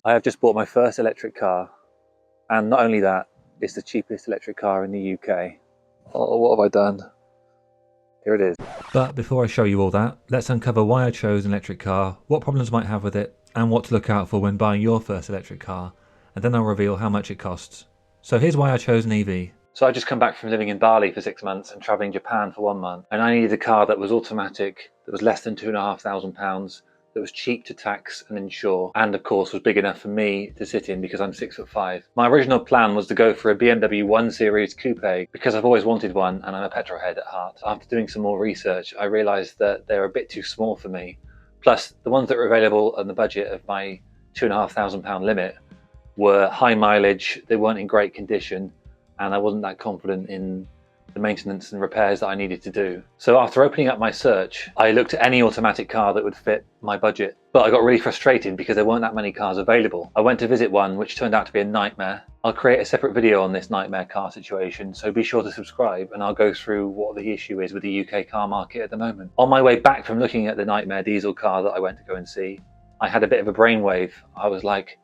I have just bought my first electric car, and not only that, it's the cheapest electric car in the UK. Oh, what have I done? Here it is. But before I show you all that, let's uncover why I chose an electric car, what problems I might have with it, and what to look out for when buying your first electric car, and then I'll reveal how much it costs. So here's why I chose an EV. So I just come back from living in Bali for 6 months and travelling Japan for 1 month, and I needed a car that was automatic, that was less than £2,500, that was cheap to tax and insure, and of course was big enough for me to sit in because I'm 6'5". My original plan was to go for a BMW 1 Series Coupe because I've always wanted one and I'm a petrol head at heart. After doing some more research, I realised that they're a bit too small for me. Plus, the ones that were available on the budget of my £2,500 limit were high mileage, they weren't in great condition, and I wasn't that confident in the maintenance and repairs that I needed to do. So after opening up my search, I looked at any automatic car that would fit my budget. But I got really frustrated because there weren't that many cars available. I went to visit one which turned out to be a nightmare. I'll create a separate video on this nightmare car situation, so be sure to subscribe and I'll go through what the issue is with the UK car market at the moment. On my way back from looking at the nightmare diesel car that I went to go and see, I had a bit of a brainwave. I was like,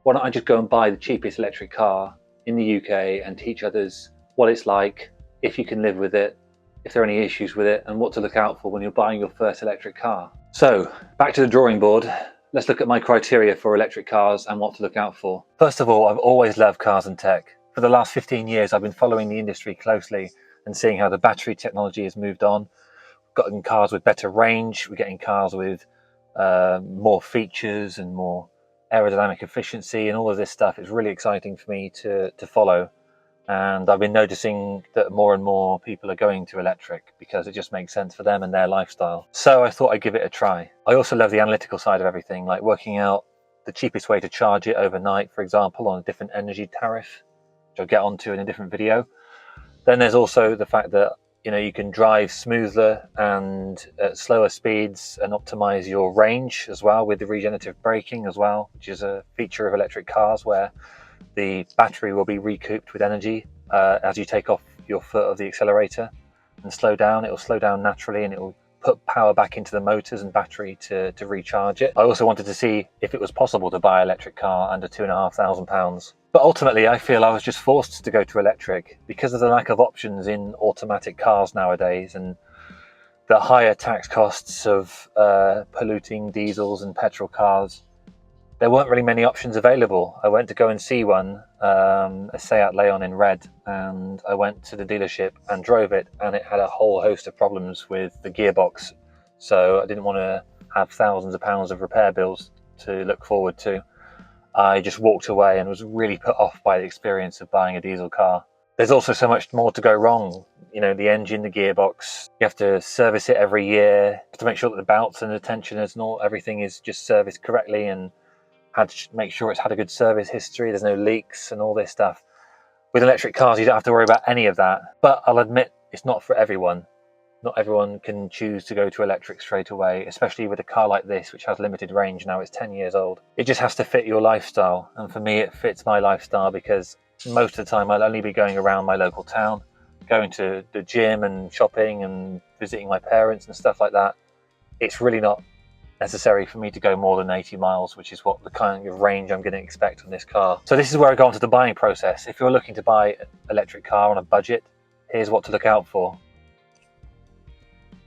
why don't I just go and buy the cheapest electric car in the UK and teach others what it's like, if you can live with it, if there are any issues with it, and what to look out for when you're buying your first electric car. So, back to the drawing board. Let's look at my criteria for electric cars and what to look out for. First of all, I've always loved cars and tech. For the last 15 years, I've been following the industry closely and seeing how the battery technology has moved on. We've gotten cars with better range, we're getting cars with more features and more aerodynamic efficiency, and all of this stuff is really exciting for me to follow. And I've been noticing that more and more people are going to electric because it just makes sense for them and their lifestyle. So I thought I'd give it a try. I also love the analytical side of everything, like working out the cheapest way to charge it overnight, for example, on a different energy tariff, which I'll get onto in a different video. Then there's also the fact that you can drive smoother and at slower speeds and optimize your range as well with the regenerative braking as well, which is a feature of electric cars where the battery will be recouped with energy as you take off your foot of the accelerator and slow down. It will slow down naturally and it will put power back into the motors and battery to recharge it. I also wanted to see if it was possible to buy an electric car under £2,500. But ultimately, I feel I was just forced to go to electric because of the lack of options in automatic cars nowadays and the higher tax costs of polluting diesels and petrol cars. There weren't really many options available. I went to go and see one, a Seat Leon in red, and I went to the dealership and drove it, and it had a whole host of problems with the gearbox. So I didn't want to have thousands of pounds of repair bills to look forward to. I just walked away and was really put off by the experience of buying a diesel car. There's also so much more to go wrong. The engine, the gearbox, you have to service it every year. You have to make sure that the belts and the tensioners and everything is just serviced correctly, and had to make sure it's had a good service history, there's no leaks and all this stuff. With electric cars, you don't have to worry about any of that. But I'll admit, it's not for everyone. Not everyone can choose to go to electric straight away, especially with a car like this, which has limited range now. It's 10 years old. It just has to fit your lifestyle. And for me, it fits my lifestyle because most of the time I'll only be going around my local town, going to the gym and shopping and visiting my parents and stuff like that. It's really not necessary for me to go more than 80 miles, which is what the kind of range I'm going to expect on this car. So this is where I go on to the buying process. If you're looking to buy an electric car on a budget, here's what to look out for.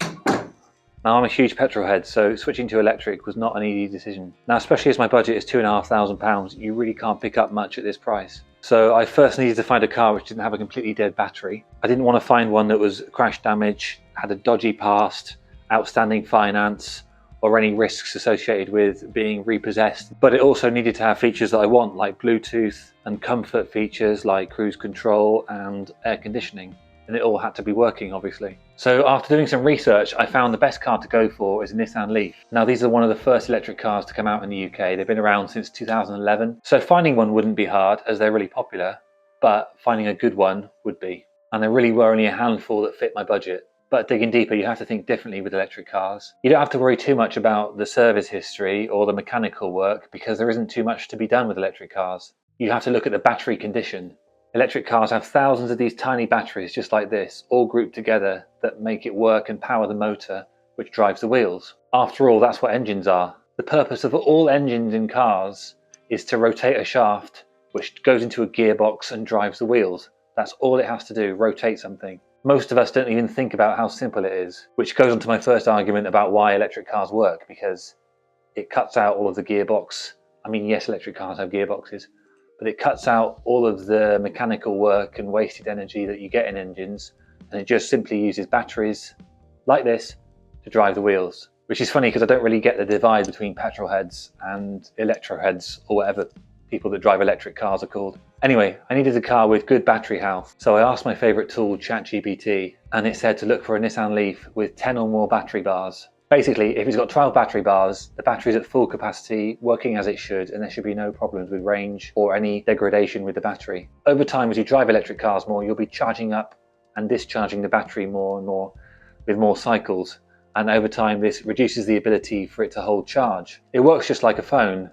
Now, I'm a huge petrol head, so switching to electric was not an easy decision. Now, especially as my budget is £2,500, you really can't pick up much at this price. So I first needed to find a car which didn't have a completely dead battery. I didn't want to find one that was crash damage, had a dodgy past, outstanding finance, or any risks associated with being repossessed. But it also needed to have features that I want, like Bluetooth and comfort features like cruise control and air conditioning. And it all had to be working, obviously. So after doing some research, I found the best car to go for is a Nissan Leaf. Now, these are one of the first electric cars to come out in the UK. They've been around since 2011. So finding one wouldn't be hard as they're really popular, but finding a good one would be. And there really were only a handful that fit my budget. But digging deeper, you have to think differently with electric cars. You don't have to worry too much about the service history or the mechanical work because there isn't too much to be done with electric cars. You have to look at the battery condition. Electric cars have thousands of these tiny batteries just like this, all grouped together, that make it work and power the motor, which drives the wheels. After all, that's what engines are. The purpose of all engines in cars is to rotate a shaft which goes into a gearbox and drives the wheels. That's all it has to do, rotate something. Most of us don't even think about how simple it is, which goes on to my first argument about why electric cars work, because it cuts out all of the gearbox. I mean, yes, electric cars have gearboxes, but it cuts out all of the mechanical work and wasted energy that you get in engines, and it just simply uses batteries like this to drive the wheels. Which is funny because I don't really get the divide between petrol heads and electro heads, or whatever people that drive electric cars are called. Anyway, I needed a car with good battery health, so I asked my favourite tool, ChatGPT, and it said to look for a Nissan Leaf with 10 or more battery bars. Basically, if it's got 12 battery bars, the battery's at full capacity, working as it should, and there should be no problems with range or any degradation with the battery. Over time, as you drive electric cars more, you'll be charging up and discharging the battery more and more with more cycles. And over time, this reduces the ability for it to hold charge. It works just like a phone.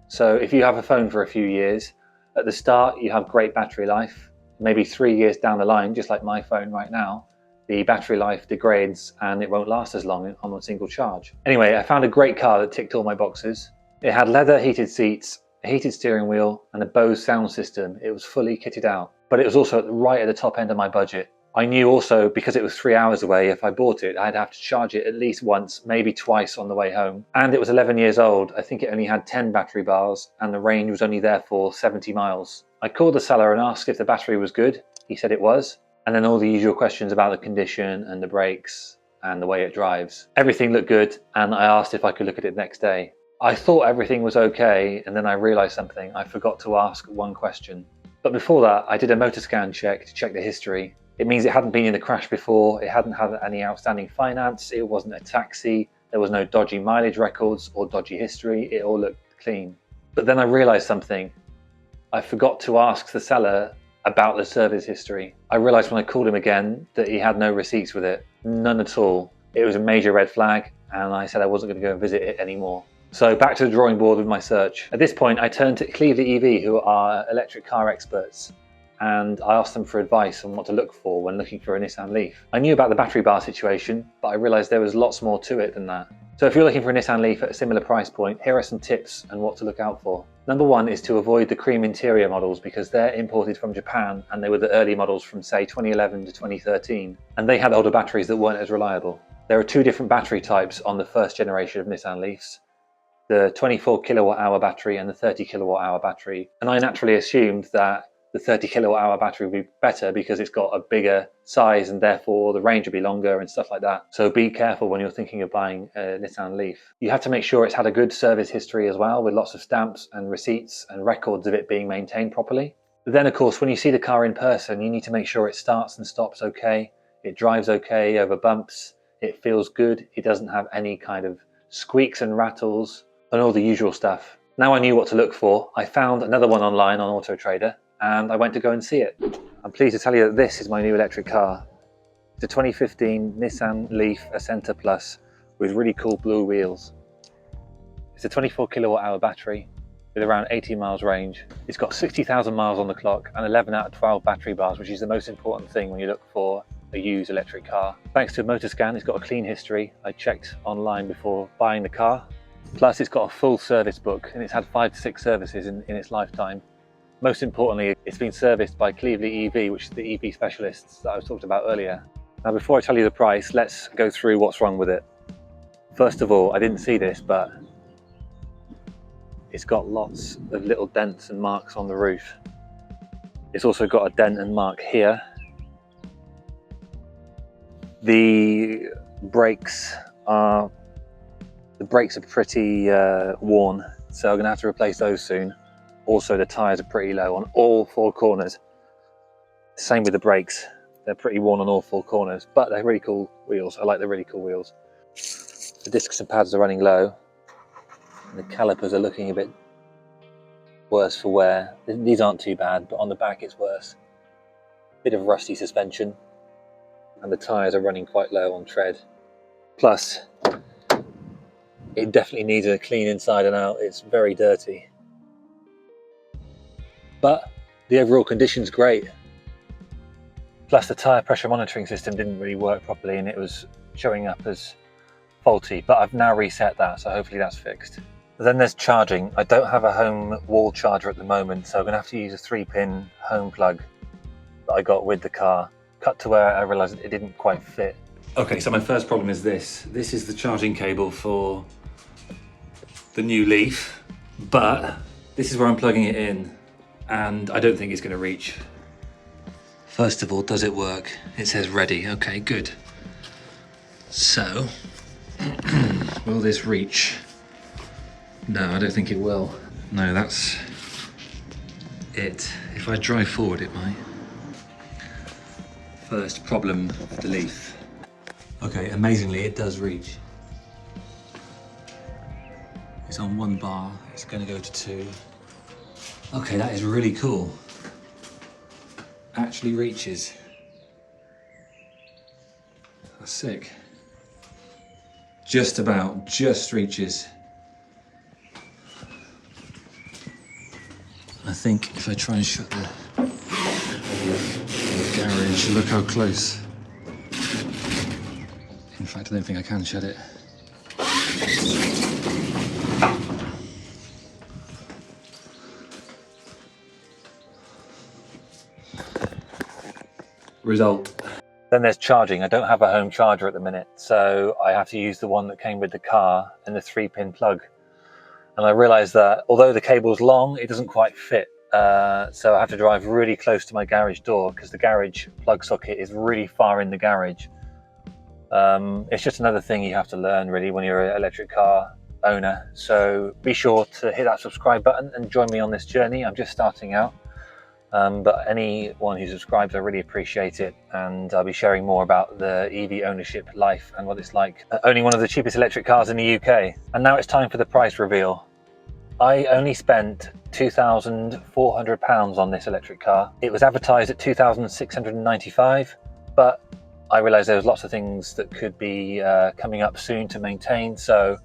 So if you have a phone for a few years, at the start, you have great battery life. Maybe 3 years down the line, just like my phone right now, the battery life degrades and it won't last as long on a single charge. Anyway, I found a great car that ticked all my boxes. It had leather heated seats, a heated steering wheel, and a Bose sound system. It was fully kitted out, but it was also right at the top end of my budget. I knew also, because it was 3 hours away, if I bought it, I'd have to charge it at least once, maybe twice on the way home. And it was 11 years old. I think it only had 10 battery bars and the range was only there for 70 miles. I called the seller and asked if the battery was good. He said it was. And then all the usual questions about the condition and the brakes and the way it drives. Everything looked good, and I asked if I could look at it next day. I thought everything was okay, and then I realized something. I forgot to ask one question. But before that, I did a motor scan check to check the history. It means it hadn't been in a crash before, it hadn't had any outstanding finance, it wasn't a taxi, there was no dodgy mileage records or dodgy history, it all looked clean. But then I realized something. I forgot to ask the seller about the service history. I realized when I called him again that he had no receipts with it, none at all. It was a major red flag, and I said I wasn't going to go and visit it anymore. So back to the drawing board with my search. At this point, I turned to Cleveland EV, who are electric car experts, and I asked them for advice on what to look for when looking for a Nissan Leaf. I knew about the battery bar situation, but I realized there was lots more to it than that. So if you're looking for a Nissan Leaf at a similar price point, here are some tips on what to look out for. Number one is to avoid the cream interior models because they're imported from Japan and they were the early models from say 2011 to 2013, and they had older batteries that weren't as reliable. There are two different battery types on the first generation of Nissan Leafs, the 24 kilowatt hour battery and the 30 kilowatt hour battery, and I naturally assumed that the 30 kilowatt hour battery would be better because it's got a bigger size and therefore the range would be longer and stuff like that. So be careful when you're thinking of buying a Nissan Leaf. You have to make sure it's had a good service history as well, with lots of stamps and receipts and records of it being maintained properly. But then of course, when you see the car in person, you need to make sure it starts and stops okay, it drives okay over bumps, it feels good, it doesn't have any kind of squeaks and rattles and all the usual stuff. Now I knew what to look for, I found another one online on Auto Trader, and I went to go and see it. I'm pleased to tell you that this is my new electric car. It's a 2015 Nissan Leaf Ascenta Plus with really cool blue wheels. It's a 24 kilowatt hour battery with around 80 miles range. It's got 60,000 miles on the clock and 11 out of 12 battery bars, which is the most important thing when you look for a used electric car. Thanks to a motor scan, it's got a clean history. I checked online before buying the car. Plus it's got a full service book and it's had 5 to 6 services in its lifetime. Most importantly, it's been serviced by Cleveland EV, which is the EV specialists that I was talking about earlier. Now, before I tell you the price, let's go through what's wrong with it. First of all, I didn't see this, but it's got lots of little dents and marks on the roof. It's also got a dent and mark here. The brakes are pretty worn, so I'm going to have to replace those soon. Also, the tyres are pretty low on all 4 corners. Same with the brakes. They're pretty worn on all 4 corners, but they're really cool wheels. I like the really cool wheels. The discs and pads are running low. And the calipers are looking a bit worse for wear. These aren't too bad, but on the back it's worse. Bit of rusty suspension. And the tyres are running quite low on tread. Plus, it definitely needs a clean inside and out. It's very dirty. But the overall condition's great. Plus the tyre pressure monitoring system didn't really work properly and it was showing up as faulty, but I've now reset that, so hopefully that's fixed. Then there's charging. I don't have a home wall charger at the moment, so I'm going to have to use a 3-pin home plug that I got with the car. Cut to where I realised it didn't quite fit. Okay, so my first problem is this. This is the charging cable for the new Leaf, but this is where I'm plugging it in, and I don't think it's going to reach. First of all, does it work? It says ready. Okay, good. So, will this reach? No, I don't think it will. No, that's it. If I drive forward, it might. First problem of the Leaf. Okay, amazingly, it does reach. It's on 1 bar, it's gonna go to 2. Okay, that is really cool. Actually reaches. That's sick. Just about, just reaches. I think if I try and shut the garage, look how close. In fact, I don't think I can shut it. Result. Then there's charging. I don't have a home charger at the minute, so I have to use the one that came with the car and the 3-pin plug. And I realised that although the cable's long, it doesn't quite fit. So I have to drive really close to my garage door because the garage plug socket is really far in the garage. It's just another thing you have to learn really when you're an electric car owner. So be sure to hit that subscribe button and join me on this journey. I'm just starting out. But anyone who subscribes, I really appreciate it, and I'll be sharing more about the EV ownership life and what it's like owning one of the cheapest electric cars in the UK. And now it's time for the price reveal. I only spent £2,400 on this electric car. It was advertised at £2,695, but I realised there was lots of things that could be coming up soon to maintain, so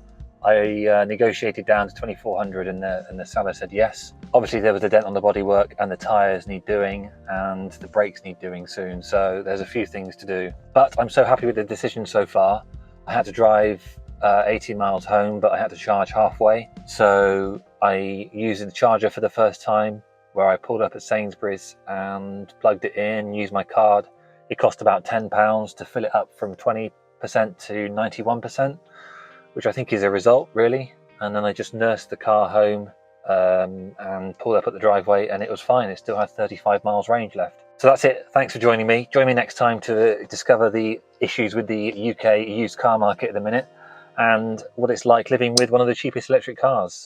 I negotiated down to £2,400 and the seller said yes. Obviously there was a dent on the bodywork and the tyres need doing and the brakes need doing soon, so there's a few things to do. But I'm so happy with the decision so far. I had to drive 18 miles home, but I had to charge halfway. So I used the charger for the first time, where I pulled up at Sainsbury's and plugged it in, used my card. It cost about £10 to fill it up from 20% to 91%. Which I think is a result, really. And then I just nursed the car home and pulled up at the driveway, and it was fine. It still had 35 miles range left. So that's it. Thanks for joining me. Join me next time to discover the issues with the UK used car market at the minute and what it's like living with one of the cheapest electric cars.